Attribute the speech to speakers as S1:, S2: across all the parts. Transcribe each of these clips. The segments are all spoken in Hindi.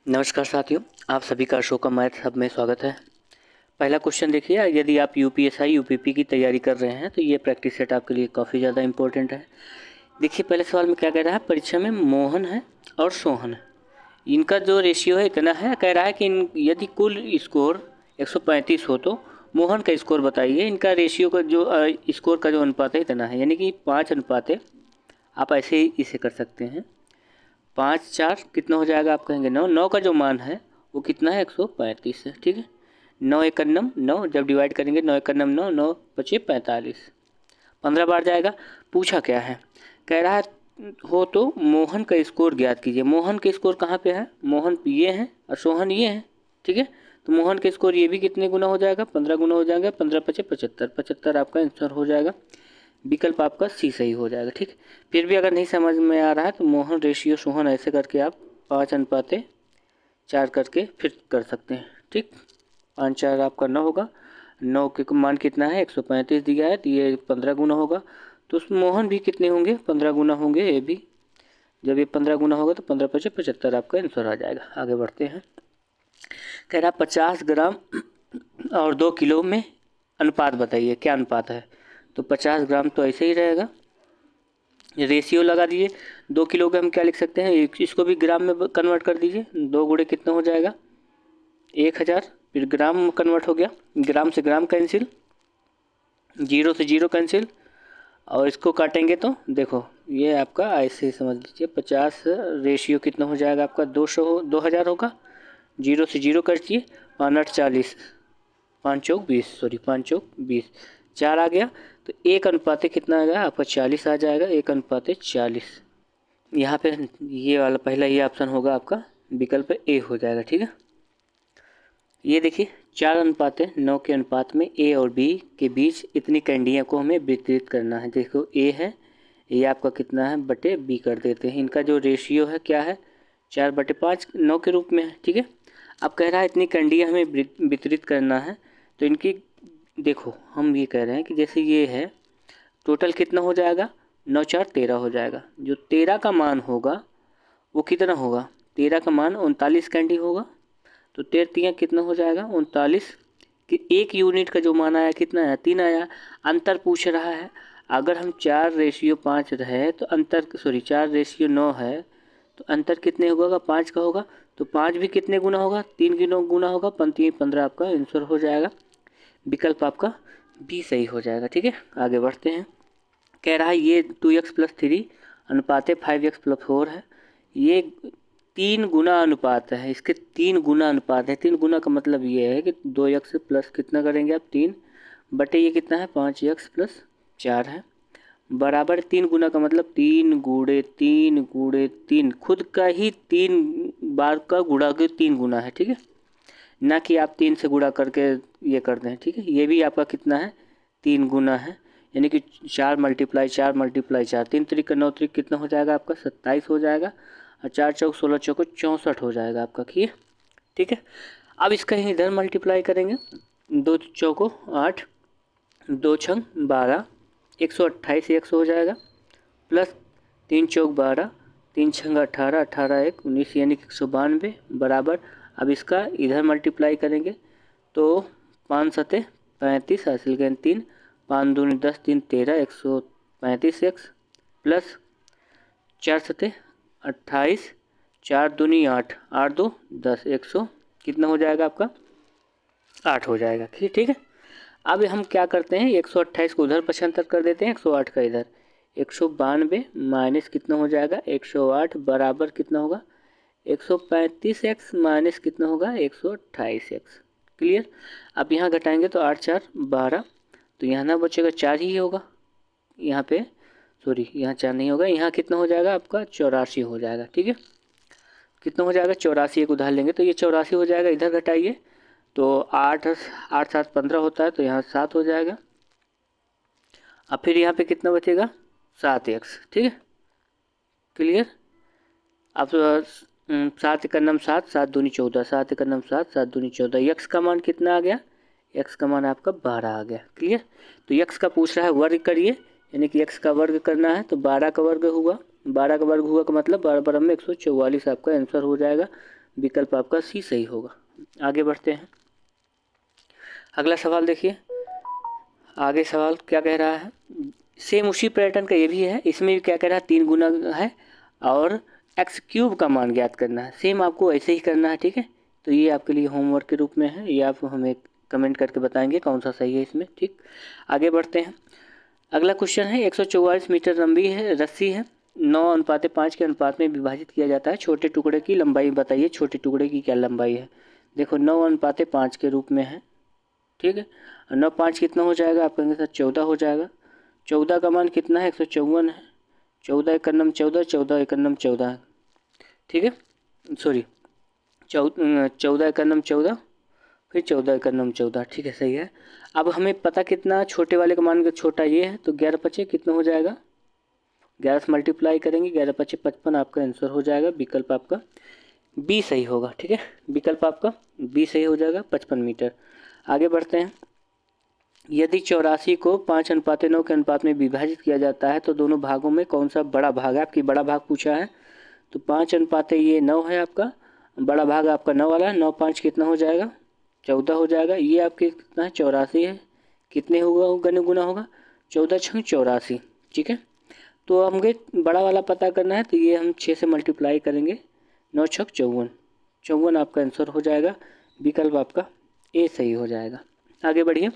S1: नमस्कार साथियों, आप सभी का अशोका मैथ हब में स्वागत है। पहला क्वेश्चन देखिए, यदि आप यूपीएसआई यूपीपी की तैयारी कर रहे हैं तो ये प्रैक्टिस सेट आपके लिए काफ़ी ज़्यादा इंपॉर्टेंट है। देखिए पहले सवाल में क्या कह रहा है, परीक्षा में मोहन है और सोहन है, इनका जो रेशियो है इतना है। कह रहा है कि यदि कुल स्कोर 135 हो तो मोहन का स्कोर बताइए। इनका रेशियो का जो स्कोर का जो अनुपात है इतना है, यानी कि 5 अनुपात है। आप ऐसे ही इसे कर सकते हैं। 5 4 कितना हो जाएगा, आप कहेंगे 9। 9 का जो मान है वो कितना है, 135 है। ठीक है, 9 एकन्नम 9, जब डिवाइड करेंगे 9 एकन्नम 9, 9 बचे 45, 15 बार जाएगा। पूछा क्या है, कह रहा है हो तो मोहन का स्कोर ज्ञात कीजिए। मोहन के स्कोर कहाँ पे है, मोहन ये है और सोहन ये है। ठीक है, तो मोहन के स्कोर ये भी कितने गुना हो जाएगा, 15 गुना हो जाएगा। 15 पचे 75, 75 आपका आंसर हो जाएगा। विकल्प आपका सी सही हो जाएगा। ठीक, फिर भी अगर नहीं समझ में आ रहा है तो मोहन रेशियो सोहन ऐसे करके आप 5 अनुपाते 4 करके फिर कर सकते हैं। ठीक, 5 4 आपका 9 होगा। 9 के मान कितना है, 135 दिया है तो ये 15 गुना होगा। तो उस मोहन भी कितने होंगे, 15 गुना होंगे ये भी। जब ये 15 गुना होगा तो 15 पचे 75 आपका आंसर आ जाएगा। आगे बढ़ते हैं। कह रहा 50 ग्राम और 2 किलो में अनुपात बताइए, क्या अनुपात है। तो 50 ग्राम तो ऐसे ही रहेगा, रेशियो लगा दीजिए। 2 किलो का हम क्या लिख सकते हैं, इसको भी ग्राम में कन्वर्ट कर दीजिए। 2 गुणे कितना हो जाएगा, 1000। फिर ग्राम में कन्वर्ट हो गया, ग्राम से ग्राम कैंसिल, 0 से 0 कैंसिल, और इसको काटेंगे तो देखो ये आपका ऐसे समझ लीजिए 50 रेशियो कितना हो जाएगा आपका, 2000 होगा। 0 से 0 काटिए, 5 8 40, 5 चौक 20, सॉरी 5 चौक 20, 4 आ गया। तो 1 अनुपाते कितना आ गया आपका, 40 आ जाएगा। 1 अनुपाते 40, यहाँ पे ये वाला पहला ही ऑप्शन होगा आपका, विकल्प ए हो जाएगा। ठीक है, ये देखिए 4 अनुपात 9 के अनुपात में ए और बी के बीच इतनी कैंडियाँ को हमें वितरित करना है। देखो ए है, ये आपका कितना है, बटे बी कर देते हैं। इनका जो रेशियो है क्या है, 4/5 9 के रूप में है। ठीक है, अब कह रहा है इतनी कैंडियाँ हमें वितरित करना है। तो इनकी देखो हम ये कह रहे हैं कि जैसे ये है, टोटल कितना हो जाएगा, 9 4 13 हो जाएगा। जो 13 का मान होगा वो कितना होगा, 13 का मान 39 कैंडी होगा। तो 13 कितना हो जाएगा, 39। कि 1 यूनिट का जो मान आया कितना आया, 3 आया। अंतर पूछ रहा है, अगर हम 4/5 रहे तो अंतर, सॉरी 4/9 है तो अंतर कितने होगा, 5 का होगा। तो 5 भी कितने गुना होगा, 3 गुना होगा। 15 आपका आंसर हो जाएगा। विकल्प आपका बी सही हो जाएगा। ठीक है, आगे बढ़ते हैं। कह रहा है ये 2x+3 अनुपात 5x+4 है। ये 3 गुना अनुपात है, इसके 3 गुना अनुपात है। 3 गुना का मतलब ये है कि 2x प्लस कितना करेंगे आप, 3 बटे ये कितना है, 5x+4 है, बराबर 3 गुना का मतलब 3 गुणे 3 गुणे 3, खुद का ही 3 बार का गुणा के 3 गुना है। ठीक है, ना कि आप 3 से गुणा करके ये कर दें। ठीक है, ये भी आपका कितना है, 3 गुना है, यानी कि 4 × 4 × 4, 3 3 9 3 कितना हो जाएगा आपका, 27 हो जाएगा। और 4 चौक 16 चौको 64 हो जाएगा आपका। ठीक है, अब इसका ही इधर मल्टीप्लाई करेंगे। 2 चौको 8, 2 छंग 12, 128 100 हो जाएगा। प्लस 3 चौक 12, 3 छंग 18, 18 1 19, यानी कि 192 बराबर। अब इसका इधर मल्टीप्लाई करेंगे तो 5 सते 35 हासिल करें 3, 5 दूनी 10, 3 13, 135 एक्स, प्लस 4 सते 28, 4 दूनी 8, 8 2 10, 100 कितना हो जाएगा आपका, 8 हो जाएगा। ठीक है, अब हम क्या करते हैं, 128 को उधर पक्षांतर कर देते हैं, 108 का इधर, 192 माइनस कितना हो जाएगा, 108 बराबर कितना होगा, 135x माइनस कितना होगा, 128x। क्लियर, अब यहाँ घटाएंगे तो 8 4 12, तो यहाँ ना बचेगा 4 ही होगा। यहाँ पे सॉरी यहाँ 4 नहीं होगा, यहाँ कितना हो जाएगा आपका, 84 हो जाएगा। ठीक है, कितना हो जाएगा, 84। एक उधार लेंगे तो ये 84 हो जाएगा। इधर घटाइए तो 8 8 7 15 होता है, तो यहाँ 7 हो जाएगा। अब फिर यहाँ पे कितना बचेगा, 7x। ठीक है, क्लियर। अब 7 एकन्नम 7, 7 दूनी 14, 7 एकन्नम 7, 7 दूनी 14। यक्स का मान कितना आ गया, एक्स का मान आपका 12 आ गया। क्लियर, तो यक्स का पूछ रहा है वर्ग करिए, यानी कि एक्स का वर्ग करना है तो 12 का वर्ग हुआ। 12 का वर्ग हुआ का मतलब 12 12 में 144 आपका आंसर हो जाएगा। विकल्प आपका सी सही होगा। आगे बढ़ते हैं, अगला सवाल देखिए। आगे सवाल क्या कह रहा है, सेम उसी पैटर्न का ये भी है, इसमें भी क्या कह रहा है 3 गुना है और एक्स क्यूब का मान ज्ञात करना है। सेम आपको ऐसे ही करना है, ठीक है। तो ये आपके लिए होमवर्क के रूप में है, ये आप हमें कमेंट करके बताएंगे कौन सा सही है इसमें, ठीक। आगे बढ़ते हैं, अगला क्वेश्चन है 144 मीटर लंबी है रस्सी है, 9:5 के अनुपात में विभाजित किया जाता है, छोटे टुकड़े की लंबाई बताइए, छोटे टुकड़े की क्या लंबाई है। देखो 9:5 के रूप में है, ठीक है। और 9×5 कितना हो जाएगा, आप कहेंगे सर 14 हो जाएगा। 14 का मान कितना है, 154 है। 14 एकन्नम 14, 14 एकन्नम 14 है, ठीक है। सॉरी 14 एकन्नम 14, फिर 14 एकन्नम 14, ठीक है, सही है। अब हमें पता कितना छोटे वाले का मान का छोटा ये है, तो 11×5 कितना हो जाएगा, 11 से मल्टीप्लाई करेंगे, 11×5 55, आपका आंसर हो जाएगा। विकल्प आपका बी सही होगा, ठीक है। विकल्प आपका बी सही हो जाएगा, 55 मीटर। आगे बढ़ते हैं, यदि 84 को 5:9 के अनुपात में विभाजित किया जाता है तो दोनों भागों में कौन सा बड़ा भाग है, आपकी बड़ा भाग पूछा है। तो 5:9 है आपका, बड़ा भाग आपका 9 वाला है। 9×5 कितना हो जाएगा, 14 हो जाएगा। ये आपके कितना है, 84 है। कितने होगा गुना होगा, 14×6 84, ठीक है। तो हमें बड़ा वाला पता करना है, तो ये हम 6 से मल्टीप्लाई करेंगे, 9×6 54, 54 आपका आंसर हो जाएगा। विकल्प आपका ए सही हो जाएगा। आगे बढ़िए,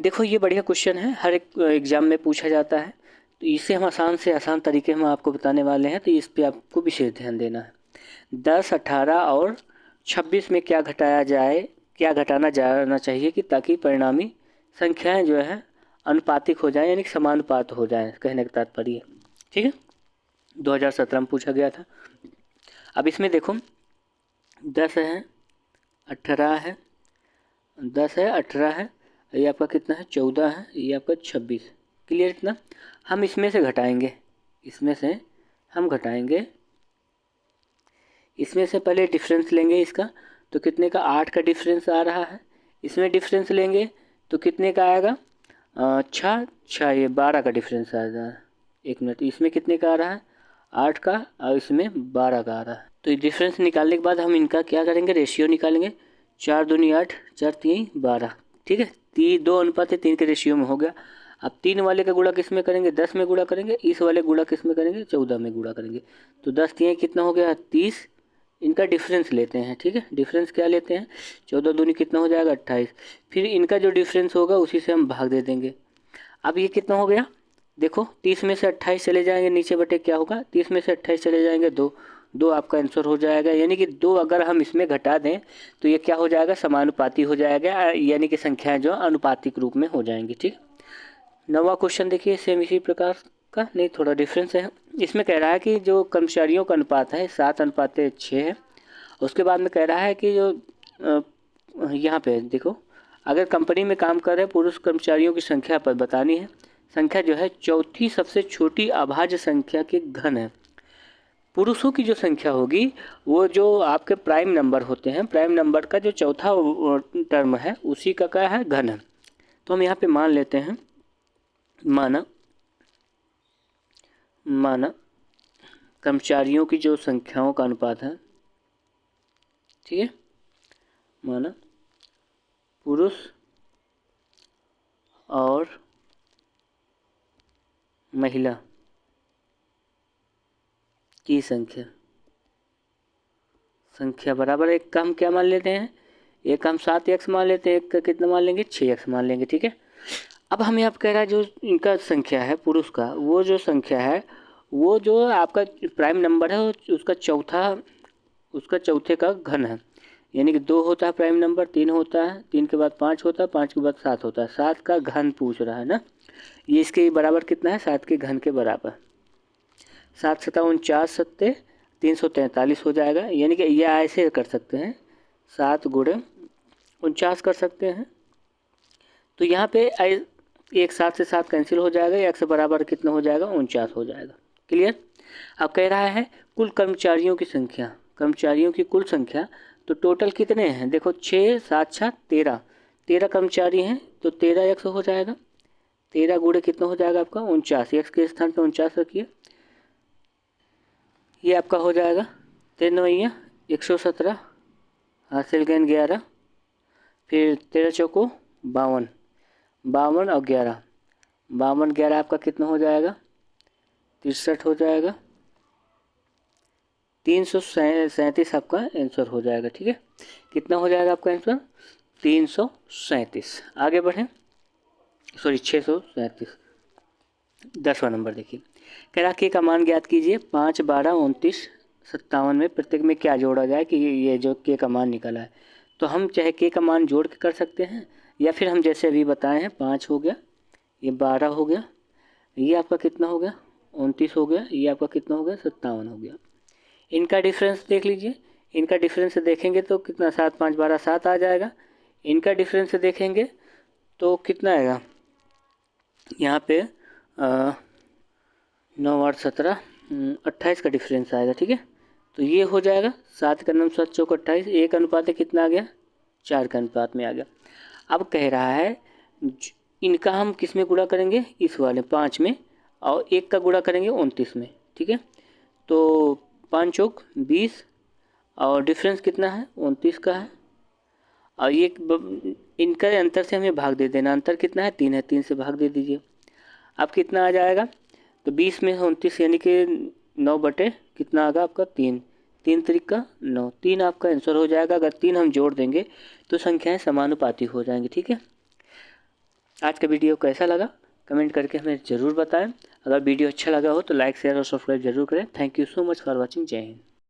S1: देखो ये बढ़िया क्वेश्चन है, हर एक एग्ज़ाम में पूछा जाता है, तो इसे हम आसान से आसान तरीके में आपको बताने वाले हैं, तो इस पे आपको विशेष ध्यान देना है। 10, 18 और 26 में क्या घटाया जाए, क्या घटाना जाना चाहिए कि ताकि परिणामी संख्याएं जो है अनुपातिक हो जाए, यानी कि समानुपात हो जाए, कहने का तात्पर्य, ठीक है। 2017 में पूछा गया था। अब इसमें देखो 10 है, 18 है, 10 है, 18 है, ये आपका कितना है 14 है, ये आपका 26। क्लियर इतना। हम इसमें से घटाएंगे, इसमें से हम घटाएंगे, इसमें से पहले डिफरेंस लेंगे इसका, तो कितने का 8 का डिफरेंस आ रहा है। इसमें डिफरेंस लेंगे तो कितने का आएगा, 6, ये 12 का डिफरेंस आ रहा है। 1 मिनट, इसमें कितने का आ रहा है 8 का, और इसमें 12 का आ रहा है। तो ये डिफरेंस निकालने के बाद हम इनका क्या करेंगे, रेशियो निकालेंगे। 4 दूनी 8, 4 3 12, ठीक है। 2:3 के रेशियो में हो गया। अब 3 वाले का गुणा किस में करेंगे, 10 में गुणा करेंगे। इस वाले गुणा किस में करेंगे, 14 में गुणा करेंगे। तो 10 3 कितना हो गया 30, इनका डिफरेंस लेते हैं, ठीक है। डिफरेंस क्या लेते हैं, 14 दूनी कितना हो जाएगा 28, फिर इनका जो डिफरेंस होगा उसी से हम भाग दे देंगे। अब ये कितना हो गया, देखो 30 में से 28 चले जाएंगे नीचे बटे क्या होगा, 30 में से 28 चले जाएंगे 2 आपका आंसर हो जाएगा। यानी कि 2 अगर हम इसमें घटा दें तो ये क्या हो जाएगा, समानुपाती हो जाएगा, यानी कि संख्याएं जो अनुपातिक रूप में हो जाएंगी, ठीक। 9वां क्वेश्चन देखिए, सेम इसी प्रकार का, नहीं थोड़ा डिफरेंस है। इसमें कह रहा है कि जो कर्मचारियों का अनुपात है 7:6 है। उसके बाद में कह रहा है कि जो यहाँ पे देखो, अगर कंपनी में काम कर रहे पुरुष कर्मचारियों की संख्या पर बतानी है। संख्या जो है चौथी सबसे छोटी अभाज्य संख्या के घन है। पुरुषों की जो संख्या होगी वो जो आपके प्राइम नंबर होते हैं, प्राइम नंबर का जो चौथा टर्म है उसी का क्या है, घन है। तो हम यहाँ पे मान लेते हैं, माना कर्मचारियों की जो संख्याओं का अनुपात है, ठीक है, माना पुरुष और महिला की संख्या बराबर, एक का हम क्या मान लेते हैं, एक हम 7x मान लेते हैं, एक का कितना मान लेंगे 6x मान लेंगे, ठीक है। अब हम यहाँ कह रहा है जो इनका संख्या है पुरुष का, वो जो संख्या है वो जो आपका प्राइम नंबर है उसका चौथे का घन है। यानी कि 2 होता है प्राइम नंबर, 3 होता है, 3 के बाद 5 होता है, 5 के बाद 7 होता है, 7 का घन पूछ रहा है ना। ये इसके बराबर कितना है, 7 के घन के बराबर, 7 7 49 सत्ते 343 हो जाएगा। यानी कि यह ऐसे कर सकते हैं, 7 गुणे 49 कर सकते हैं। तो यहाँ पे एक 7 से 7 कैंसिल हो जाएगा, 1 से बराबर कितना हो जाएगा 49 हो जाएगा। क्लियर। अब कह रहा है कुल कर्मचारियों की संख्या, कर्मचारियों की कुल संख्या, तो टोटल कितने हैं, देखो 6 7 6 13, 13 कर्मचारी हैं, तो 13 1 हो जाएगा। 13 गुणे कितना हो जाएगा आपका 49, एक्स के स्थान पर 49 रखिए, ये आपका हो जाएगा 13 9 117, हासिल गेंद 11, फिर 13 चौको 52, 52 और 11, 52 11 आपका कितना हो जाएगा, 63 हो जाएगा। 337 आपका आंसर हो जाएगा। ठीक है, कितना हो जाएगा आपका आंसर, 337। आगे बढ़ें, सॉरी 637। 10वां नंबर देखिए, कह रहा के का मान ज्ञात कीजिए 5, 12, 29, 57 में प्रत्येक में क्या जोड़ा जाए कि ये जो के का मान निकला है। तो हम चाहे के का मान जोड़ के कर सकते हैं, या फिर हम जैसे अभी बताए हैं 5 हो गया, ये 12 हो गया, ये आपका कितना हो गया 29 हो गया, ये आपका कितना हो गया 57 हो गया। इनका डिफरेंस देख लीजिए, इनका डिफरेंस देखेंगे तो कितना 7, 5, 12, 7 आ जाएगा। इनका डिफरेंस देखेंगे तो कितना आएगा, यहाँ पे 9, 8, 17, 28 का डिफरेंस आएगा। ठीक है, तो ये हो जाएगा 7 का 9, 7 चौक 28, एक अनुपात कितना आ गया, 4 का अनुपात में आ गया। अब कह रहा है इनका हम किस में गुणा करेंगे, इस वाले 5 में, और एक का गुणा करेंगे 29 में। ठीक है, तो 5 चौक 20, और डिफरेंस कितना है 29 का है, और ये इनका अंतर से हमें भाग दे देना, अंतर कितना है 3 है, 3 से भाग दे दीजिए। अब कितना आ जाएगा, तो 20 में 29 यानी कि 9 बटे कितना आएगा आपका 3, 3 तरीका 9, 3 आपका आंसर हो जाएगा। अगर 3 हम जोड़ देंगे तो संख्याएं समानुपाती हो जाएंगी। ठीक है, आज का वीडियो कैसा लगा कमेंट करके हमें ज़रूर बताएं। अगर वीडियो अच्छा लगा हो तो लाइक, शेयर और सब्सक्राइब जरूर करें। Thank you so much for watching. जय हिंद।